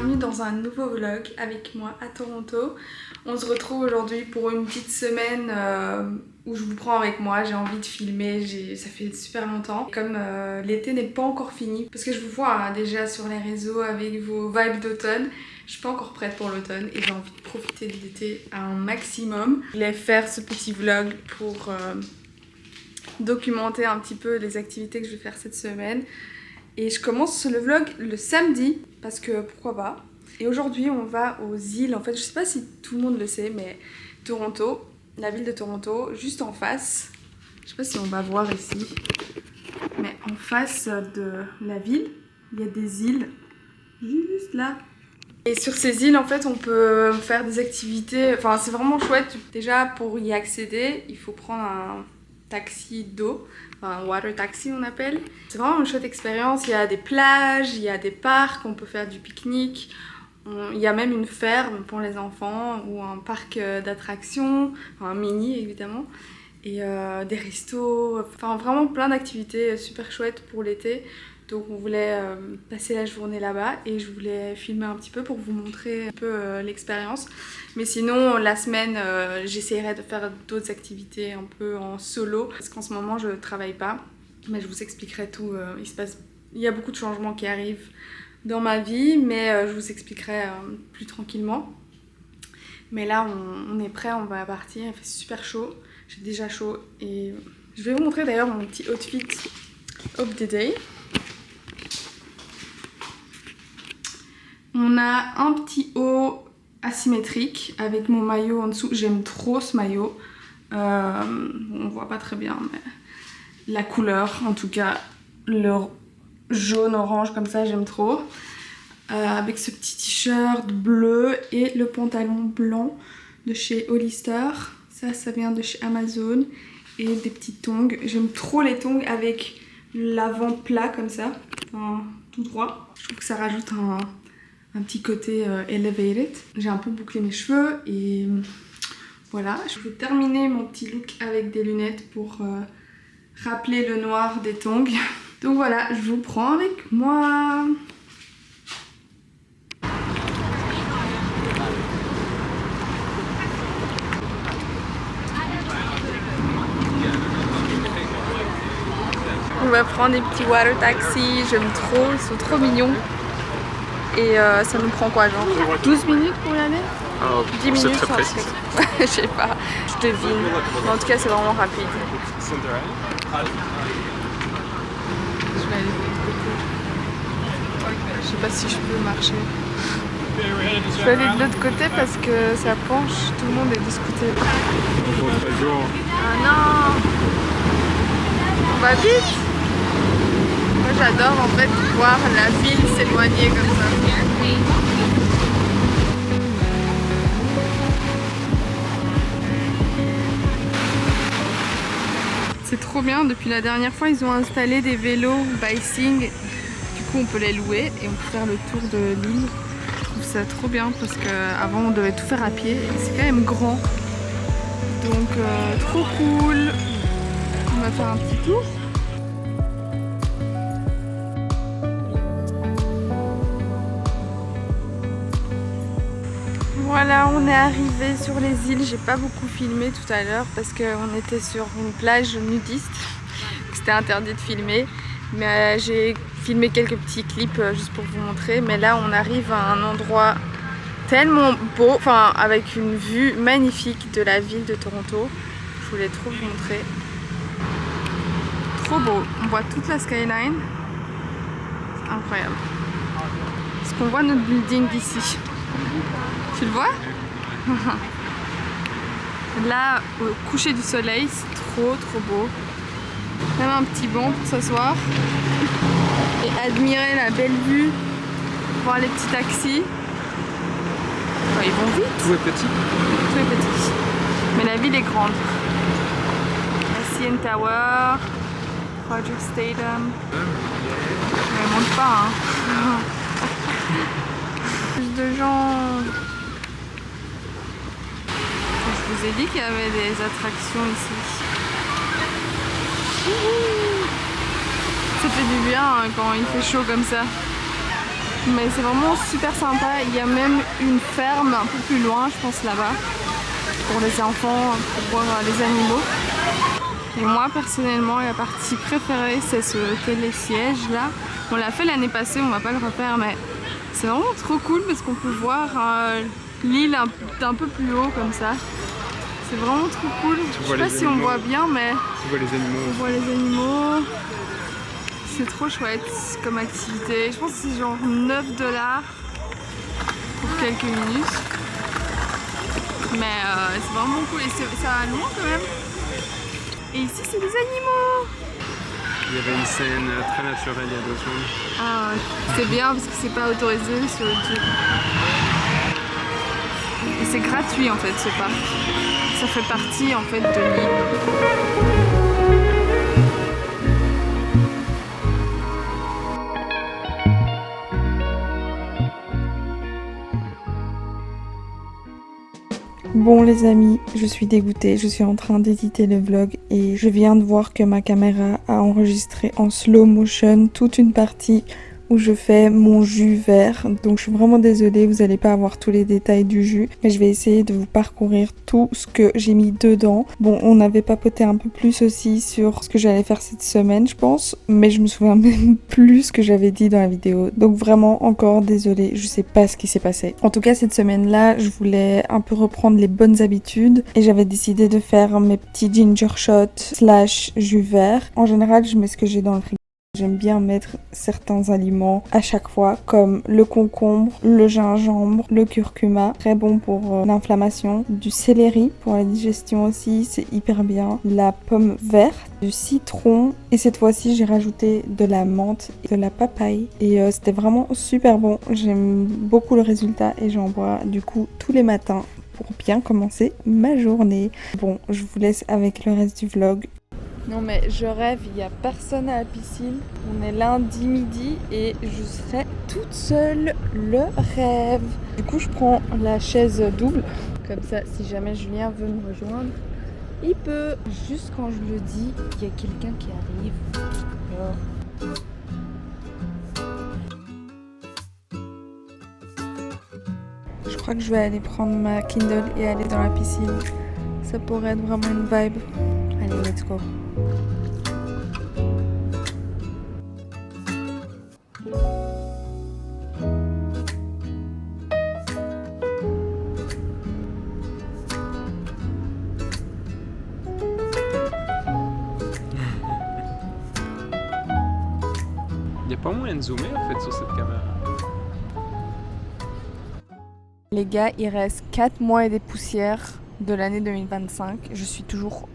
bienvenue dans un nouveau vlog avec moi à Toronto. On se retrouve aujourd'hui pour une petite semaine où je vous prends avec moi, j'ai envie de filmer, ça fait super longtemps. Comme l'été n'est pas encore fini, parce que je vous vois déjà sur les réseaux avec vos vibes d'automne, je suis pas encore prête pour l'automne et j'ai envie de profiter de l'été à un maximum. Je voulais faire ce petit vlog pour documenter un petit peu les activités que je vais faire cette semaine. Et je commence le vlog le samedi, parce que pourquoi pas. Et aujourd'hui on va aux îles, en fait je sais pas si tout le monde le sait, mais Toronto, la ville de Toronto, juste en face, je sais pas si on va voir ici, mais en face de la ville, il y a des îles, juste là. Et sur ces îles en fait on peut faire des activités, enfin c'est vraiment chouette. Déjà pour y accéder, il faut prendre un taxi d'eau, un water taxi on appelle. C'est vraiment une chouette expérience, il y a des plages, il y a des parcs, on peut faire du pique-nique, il y a même une ferme pour les enfants ou un parc d'attractions, un mini évidemment, et des restos, enfin vraiment plein d'activités super chouettes pour l'été. Donc on voulait passer la journée là-bas et je voulais filmer un petit peu pour vous montrer un peu l'expérience. Mais sinon la semaine j'essaierai de faire d'autres activités un peu en solo parce qu'en ce moment je travaille pas. Mais je vous expliquerai tout, il y a beaucoup de changements qui arrivent dans ma vie, mais je vous expliquerai plus tranquillement. Mais là on est prêt, on va partir, il fait super chaud, j'ai déjà chaud et je vais vous montrer d'ailleurs mon petit outfit of the day. On a un petit haut asymétrique avec mon maillot en dessous. J'aime trop ce maillot. On voit pas très bien, mais la couleur, en tout cas, le jaune-orange comme ça, j'aime trop. Avec ce petit t-shirt bleu et le pantalon blanc de chez Hollister. Ça vient de chez Amazon. Et des petits tongs. J'aime trop les tongs avec l'avant plat comme ça, enfin, tout droit. Je trouve que ça rajoute un petit côté elevated. J'ai un peu bouclé mes cheveux et voilà. Je vais terminer mon petit look avec des lunettes pour rappeler le noir des tongs. Donc voilà, je vous prends avec moi. On va prendre des petits water taxis, j'aime trop, ils sont trop mignons. Et ça nous prend quoi, genre 12 minutes pour y aller? 10 minutes, c'est très précis. Je sais pas, je devine. Mais en tout cas, c'est vraiment rapide. Je vais aller de l'autre côté. Je sais pas si je peux marcher. Je vais aller de l'autre côté parce que ça penche, tout le monde est de ce côté. Ah non! On va vite! Moi j'adore en fait voir la ville s'éloigner comme ça. C'est trop bien, depuis la dernière fois ils ont installé des vélos Bicing. Du coup on peut les louer et on peut faire le tour de l'île. Je trouve ça trop bien parce qu'avant on devait tout faire à pied et c'est quand même grand. Donc trop cool. On va faire un petit tour. Voilà, on est arrivé sur les îles. J'ai pas beaucoup filmé tout à l'heure parce qu'on était sur une plage nudiste. C'était interdit de filmer. Mais j'ai filmé quelques petits clips juste pour vous montrer. Mais là, on arrive à un endroit tellement beau, enfin avec une vue magnifique de la ville de Toronto. Je voulais trop vous montrer. Trop beau. On voit toute la skyline. C'est incroyable. Est-ce qu'on voit notre building d'ici? Tu le vois? Là, au coucher du soleil, c'est trop beau. Même un petit banc pour s'asseoir et admirer la belle vue, voir les petits taxis. Oh, ils vont vite. Tout est petit. Tout est petit. Mais la ville est grande. La CN Tower, Rogers Stadium. Elle monte pas, hein. Plus de gens. Je vous ai dit qu'il y avait des attractions ici. Ça fait du bien hein, quand il fait chaud comme ça. Mais c'est vraiment super sympa. Il y a même une ferme un peu plus loin, je pense là-bas, pour les enfants, pour voir les animaux. Et moi personnellement, la partie préférée, c'est ce télésiège là. On l'a fait l'année passée, on va pas le refaire, mais c'est vraiment trop cool parce qu'on peut voir l'île un peu plus haut comme ça. C'est vraiment trop cool. Je sais pas si on voit bien, mais tu vois les animaux. On voit les animaux. C'est trop chouette comme activité. Je pense que c'est genre 9 $ pour quelques minutes. Mais c'est vraiment cool et ça va loin quand même. Et ici c'est des animaux. Il y avait une scène très naturelle il y a 2 secondes. Ah, c'est bien parce que c'est pas autorisé sur YouTube. Et c'est gratuit en fait ce parc. Ça fait partie en fait de l'île. Bon les amis, je suis dégoûtée, je suis en train d'éditer le vlog et je viens de voir que ma caméra a enregistré en slow motion toute une partie où je fais mon jus vert. Donc je suis vraiment désolée, vous n'allez pas avoir tous les détails du jus, mais je vais essayer de vous parcourir tout ce que j'ai mis dedans. Bon, on avait papoté un peu plus aussi sur ce que j'allais faire cette semaine, je pense, mais je me souviens même plus ce que j'avais dit dans la vidéo. Donc vraiment encore désolée, je sais pas ce qui s'est passé. En tout cas, cette semaine-là, je voulais un peu reprendre les bonnes habitudes et j'avais décidé de faire mes petits ginger shots / jus vert. En général, je mets ce que j'ai dans le frigo. J'aime bien mettre certains aliments à chaque fois, comme le concombre, le gingembre, le curcuma, très bon pour l'inflammation, du céleri pour la digestion aussi, c'est hyper bien, la pomme verte, du citron et cette fois-ci j'ai rajouté de la menthe et de la papaye et c'était vraiment super bon. J'aime beaucoup le résultat et j'en bois du coup tous les matins pour bien commencer ma journée. Bon, je vous laisse avec le reste du vlog. Non mais je rêve, il n'y a personne à la piscine. On est lundi midi et je serai toute seule. Le rêve. Du coup je prends la chaise double. Comme ça si jamais Julien veut me rejoindre, il peut. Juste quand je le dis, il y a quelqu'un qui arrive. Alors... Je crois que je vais aller prendre ma Kindle et aller dans la piscine. Ça pourrait être vraiment une vibe. Allez, let's go. Il n'y a pas moyen de zoomer en fait sur cette caméra. Les gars, il reste 4 mois et des poussières de l'année 2025. Je suis toujours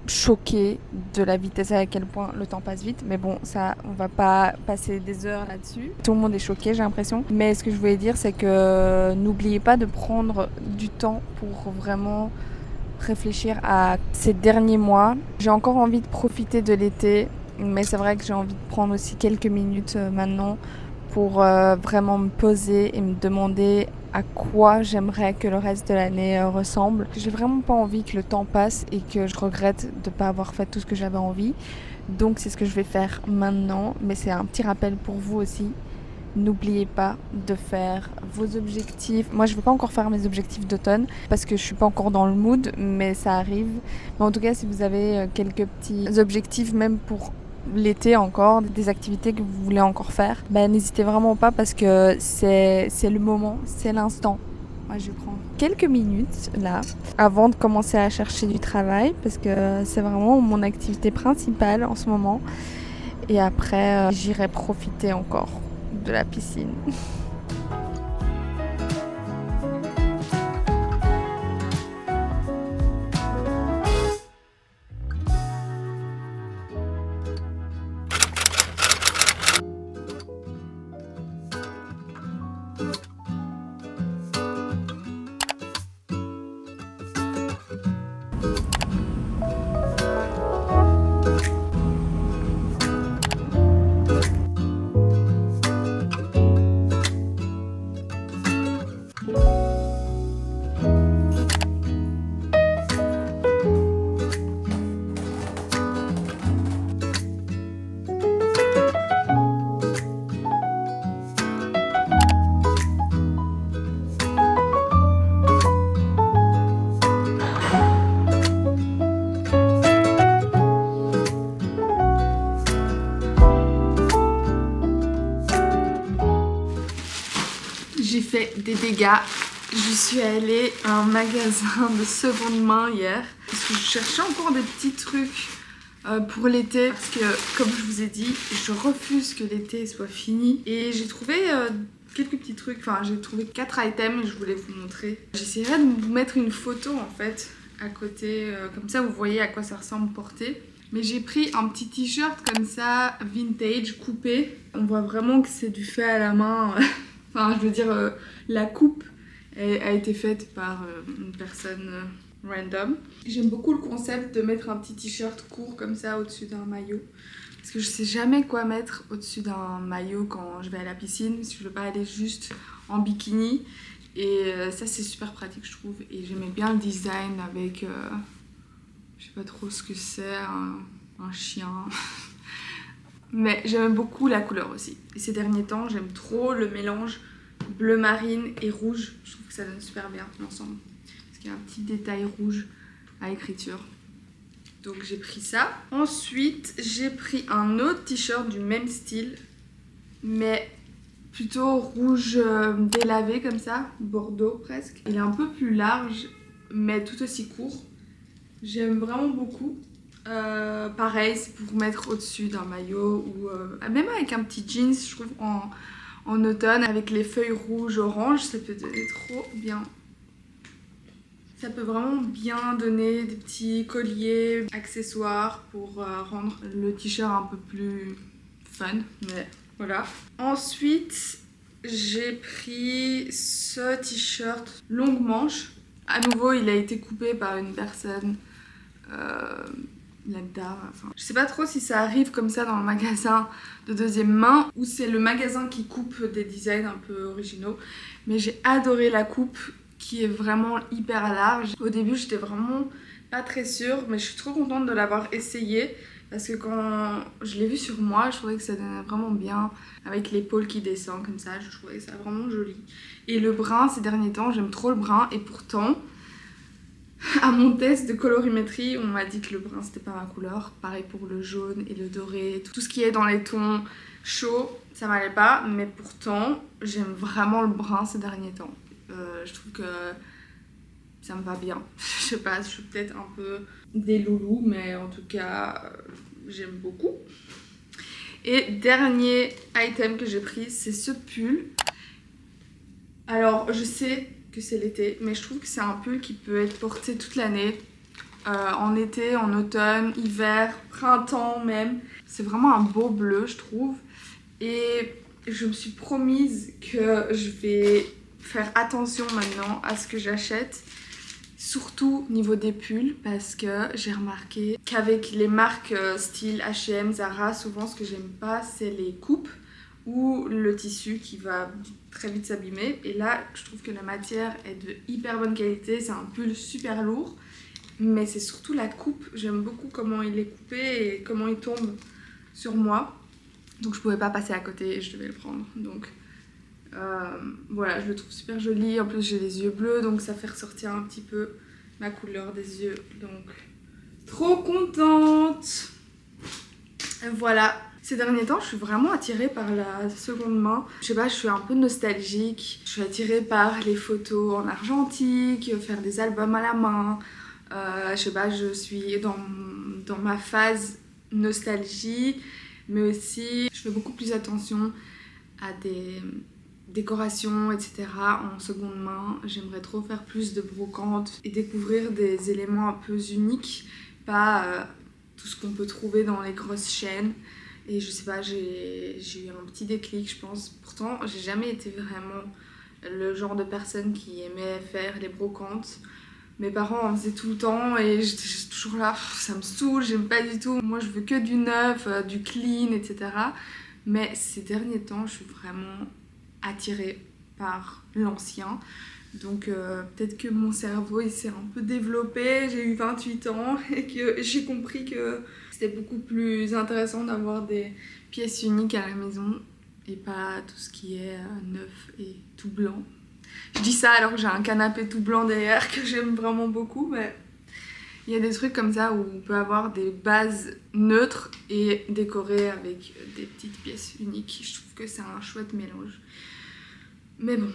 choquée de la vitesse à laquelle point le temps passe vite. Mais bon, ça, on va pas passer des heures là-dessus. Tout le monde est choqué, j'ai l'impression. Mais ce que je voulais dire, c'est que n'oubliez pas de prendre du temps pour vraiment réfléchir à ces derniers mois. J'ai encore envie de profiter de l'été, mais c'est vrai que j'ai envie de prendre aussi quelques minutes maintenant pour vraiment me poser et me demander à quoi j'aimerais que le reste de l'année ressemble. J'ai vraiment pas envie que le temps passe et que je regrette de pas avoir fait tout ce que j'avais envie. Donc c'est ce que je vais faire maintenant, mais c'est un petit rappel pour vous aussi. N'oubliez pas de faire vos objectifs. Moi, je ne vais pas encore faire mes objectifs d'automne parce que je ne suis pas encore dans le mood, mais ça arrive. Mais en tout cas, si vous avez quelques petits objectifs, même pour l'été encore, des activités que vous voulez encore faire, ben, n'hésitez vraiment pas parce que c'est le moment, c'est l'instant. Moi, je vais prendre quelques minutes là avant de commencer à chercher du travail parce que c'est vraiment mon activité principale en ce moment. Et après, j'irai profiter encore de la piscine. j'ai fait des dégâts. Je suis allée à un magasin de seconde main hier parce que je cherchais encore des petits trucs pour l'été parce que, comme je vous ai dit, je refuse que l'été soit fini. Et j'ai trouvé quelques petits trucs, enfin j'ai trouvé 4 items et je voulais vous montrer. J'essaierai de vous mettre une photo en fait à côté, comme ça vous voyez à quoi ça ressemble porté. Mais j'ai pris un petit t-shirt comme ça, vintage, coupé. On voit vraiment que c'est du fait à la main. Enfin, je veux dire, la coupe a été faite par une personne random. J'aime beaucoup le concept de mettre un petit t-shirt court comme ça au-dessus d'un maillot. Parce que je sais jamais quoi mettre au-dessus d'un maillot quand je vais à la piscine. Parce que je veux pas aller juste en bikini. Et ça, c'est super pratique, je trouve. Et j'aimais bien le design avec... je sais pas trop ce que c'est, un chien. Mais j'aime beaucoup la couleur aussi. Et ces derniers temps, j'aime trop le mélange bleu marine et rouge. Je trouve que ça donne super bien l'ensemble. Parce qu'il y a un petit détail rouge à l'écriture. Donc j'ai pris ça. Ensuite, j'ai pris un autre t-shirt du même style. Mais plutôt rouge délavé comme ça. Bordeaux presque. Il est un peu plus large, mais tout aussi court. J'aime vraiment beaucoup. Pareil, c'est pour mettre au-dessus d'un maillot ou même avec un petit jeans, je trouve, en automne, avec les feuilles rouges, orange, ça peut donner trop bien. Ça peut vraiment bien donner des petits colliers, accessoires pour rendre le t-shirt un peu plus fun. Mais voilà. Ensuite, j'ai pris ce t-shirt longue manche. À nouveau, il a été coupé par une personne lambda. Enfin, je sais pas trop si ça arrive comme ça dans le magasin de deuxième main ou c'est le magasin qui coupe des designs un peu originaux. Mais j'ai adoré la coupe qui est vraiment hyper large. Au début, j'étais vraiment pas très sûre, mais je suis trop contente de l'avoir essayé. Parce que quand je l'ai vu sur moi, je trouvais que ça donnait vraiment bien avec l'épaule qui descend comme ça. Je trouvais ça vraiment joli. Et le brun, ces derniers temps, j'aime trop le brun. Et pourtant, à mon test de colorimétrie, on m'a dit que le brun, c'était pas ma couleur. Pareil pour le jaune et le doré. Tout ce qui est dans les tons chauds, ça m'allait pas. Mais pourtant, j'aime vraiment le brun ces derniers temps. Je trouve que ça me va bien. Je sais pas, je suis peut-être un peu des loulous, mais en tout cas, j'aime beaucoup. Et dernier item que j'ai pris, c'est ce pull. Alors, je sais que c'est l'été, mais je trouve que c'est un pull qui peut être porté toute l'année. En été, en automne, hiver, printemps même. C'est vraiment un beau bleu, je trouve. Et je me suis promise que je vais faire attention maintenant à ce que j'achète. Surtout niveau des pulls, parce que j'ai remarqué qu'avec les marques style H&M, Zara, souvent ce que j'aime pas, c'est les coupes ou le tissu qui va très vite s'abîmer. Et là, je trouve que la matière est de hyper bonne qualité, c'est un pull super lourd. Mais c'est surtout la coupe, j'aime beaucoup comment il est coupé et comment il tombe sur moi. Donc je pouvais pas passer à côté et je devais le prendre. Donc voilà, je le trouve super joli. En plus j'ai les yeux bleus, donc ça fait ressortir un petit peu ma couleur des yeux. Donc trop contente. Voilà. Ces derniers temps, je suis vraiment attirée par la seconde main. Je sais pas, je suis un peu nostalgique. Je suis attirée par les photos en argentique, faire des albums à la main. Je sais pas, je suis dans ma phase nostalgie, mais aussi je fais beaucoup plus attention à des décorations, etc. en seconde main. J'aimerais trop faire plus de brocante et découvrir des éléments un peu uniques, pas tout ce qu'on peut trouver dans les grosses chaînes. Et je sais pas, j'ai eu un petit déclic, je pense. Pourtant, j'ai jamais été vraiment le genre de personne qui aimait faire les brocantes. Mes parents en faisaient tout le temps et j'étais toujours là, ça me saoule, j'aime pas du tout. Moi, je veux que du neuf, du clean, etc. Mais ces derniers temps, je suis vraiment attirée par l'ancien. Donc peut-être que mon cerveau il s'est un peu développé, j'ai eu 28 ans et que j'ai compris que c'était beaucoup plus intéressant d'avoir des pièces uniques à la maison et pas tout ce qui est neuf et tout blanc. Je dis ça alors que j'ai un canapé tout blanc derrière que j'aime vraiment beaucoup, mais il y a des trucs comme ça où on peut avoir des bases neutres et décorer avec des petites pièces uniques. Je trouve que c'est un chouette mélange. Mais bon,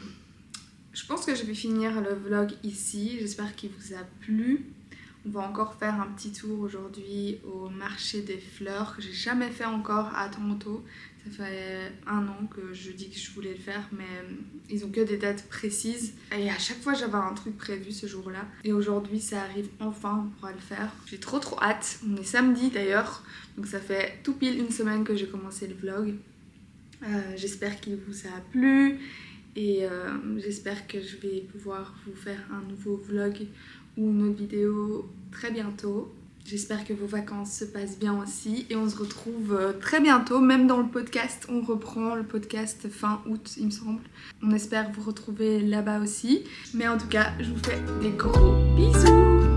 Je pense que je vais finir le vlog ici, j'espère qu'il vous a plu. On va encore faire un petit tour aujourd'hui au marché des fleurs que j'ai jamais fait encore à Toronto. Ça fait 1 an que je dis que je voulais le faire, mais ils ont que des dates précises. Et à chaque fois j'avais un truc prévu ce jour-là. Et aujourd'hui ça arrive enfin, on pourra le faire. J'ai trop hâte. On est samedi d'ailleurs, donc ça fait tout pile 1 semaine que j'ai commencé le vlog. J'espère qu'il vous a plu. Et j'espère que je vais pouvoir vous faire un nouveau vlog ou une autre vidéo très bientôt. J'espère que vos vacances se passent bien aussi et on se retrouve très bientôt, même dans le podcast. On reprend le podcast fin août, il me semble. On espère vous retrouver là-bas aussi. Mais en tout cas, je vous fais des gros bisous.